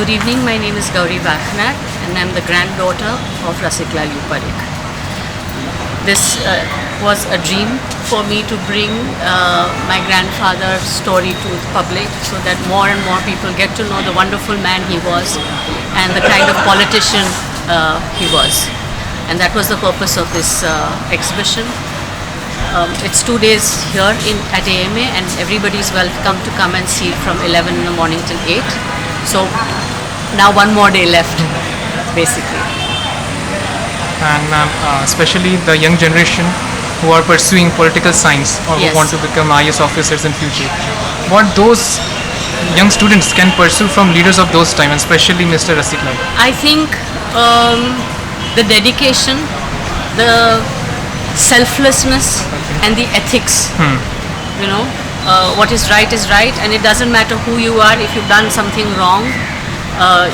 Good evening, my name is Gauri Vakhnat and I'm the granddaughter of Rasiklal U. Parikh. This was a dream for me to bring my grandfather's story to the public so that more and more people get to know the wonderful man he was and the kind of politician he was. And that was the purpose of this exhibition. It's 2 days here at AMA and everybody is welcome to come and see it from 11 in the morning till 8. So now one more day left, basically. And ma'am, especially the young generation who are pursuing political science or who want to become IAS officers in future, what those young students can pursue from leaders of those time, and especially Mr. Rasiklal? I think the dedication, the selflessness and the ethics, what is right, and it doesn't matter who you are. If you've done something wrong,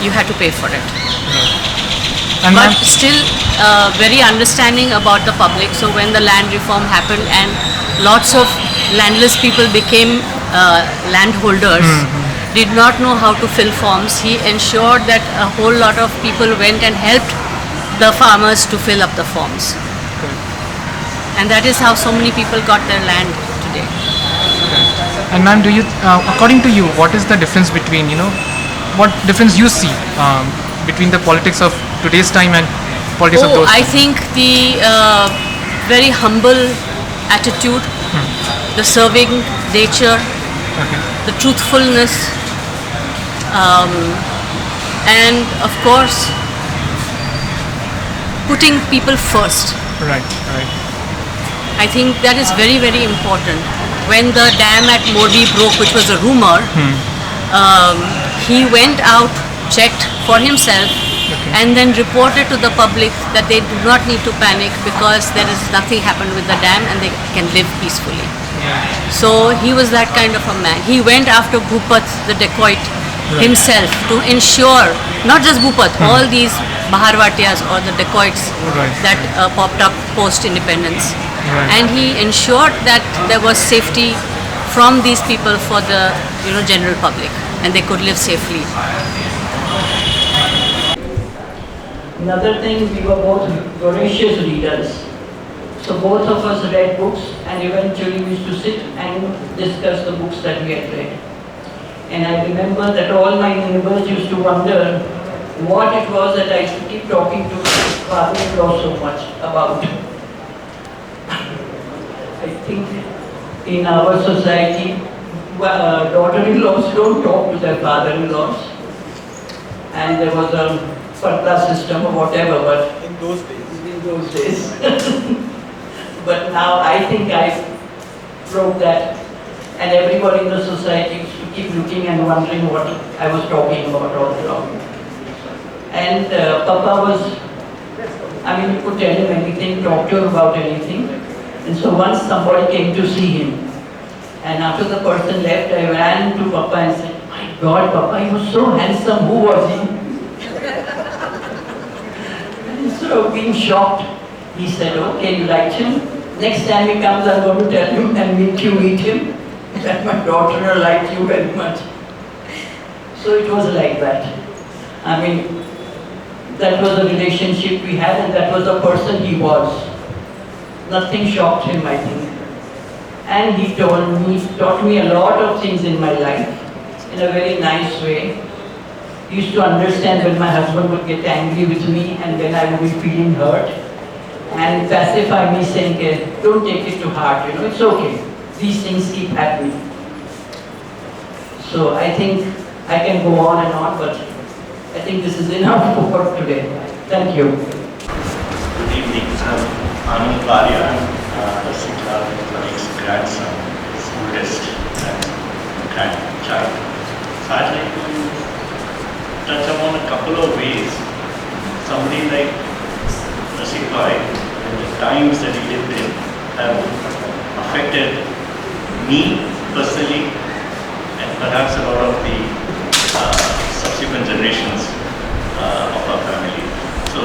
you have to pay for it. And but still very understanding about the public. So when the land reform happened and lots of landless people became landholders, did not know how to fill forms, he ensured that a whole lot of people went and helped the farmers to fill up the forms. And that is how so many people got their land today. And ma'am, do you, according to you, what is the difference between, what difference you see between the politics of today's time and politics of those I times? think the very humble attitude, the serving nature, the truthfulness, and of course putting people first. Right. I think that is very, very important. When the dam at Modi broke, which was a rumor, he went out, checked for himself, and then reported to the public that they do not need to panic because there is nothing happened with the dam and they can live peacefully. So he was that kind of a man. He went after Bhupat, the dacoit, himself to ensure, not just Bhupat, all these Baharwatiyas or the dacoits that popped up post-independence. And he ensured that there was safety from these people for the general public and they could live safely. Another thing, we were both voracious readers. So both of us read books and eventually we used to sit and discuss the books that we had read. And I remember that all my neighbors used to wonder what it was that I used to keep talking to my father-in-law so much about. I think in our society, daughter-in-laws don't talk to their father-in-laws. And there was a parda system or whatever, but in those days. But now I think I broke that, and everybody in the society used to keep looking and wondering what I was talking about all along. And Papa was, you could tell him anything, talk to him about anything. And so once somebody came to see him, and after the person left, I ran to Papa and said, "My God, Papa, he was so handsome, who was he?" So being shocked, he said, "Okay, you liked him? Next time he comes, I'm going to tell him and make you meet him that my daughter liked you very much." So it was like that. That was the relationship we had and that was the person he was. Nothing shocked him, I think. And he taught me a lot of things in my life in a very nice way. He used to understand when my husband would get angry with me and when I would be feeling hurt, and pacify me saying, "Don't take it to heart, it's okay. These things keep happening." So I think I can go on and on, but I think this is enough for today. Thank you. Good evening. I'm Rasiklal U's grandson, his oldest grandchild. So I'd like to touch upon a couple of ways. Somebody like Rasiklal, and the times that he lived in have affected me personally and perhaps a lot of the subsequent generations of our family. So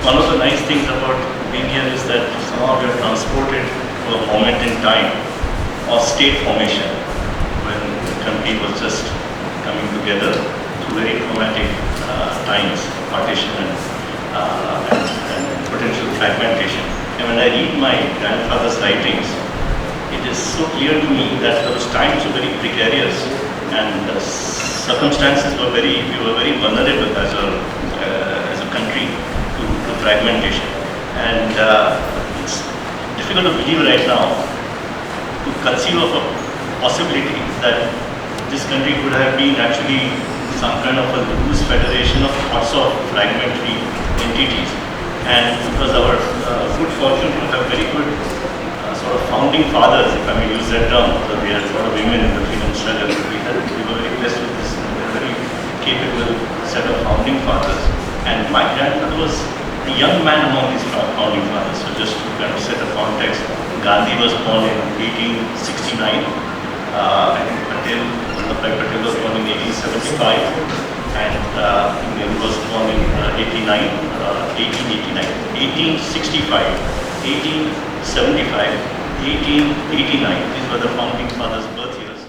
one of the nice things about being here is that somehow we are transported to a moment in time of state formation when the country was just coming together through very traumatic times, partition and potential fragmentation. And when I read my grandfather's writings, it is so clear to me that those times were very precarious and the circumstances were we were very vulnerable as a country to fragmentation. And it's difficult to believe right now, to conceive of a possibility that this country could have been actually some kind of a loose federation of lots of fragmentary entities. And it was our good fortune to have very good sort of founding fathers, if I may use that term, because we had a lot of women in the freedom struggle. We were very blessed with this very capable set of founding fathers. And my grandfather was a young man among these founding fathers. So just to kind of set a context, Gandhi was born in 1869. I think Patel was born in 1875, and Nehru was born in 1865, 1875, 1889. These were the founding fathers' birth years.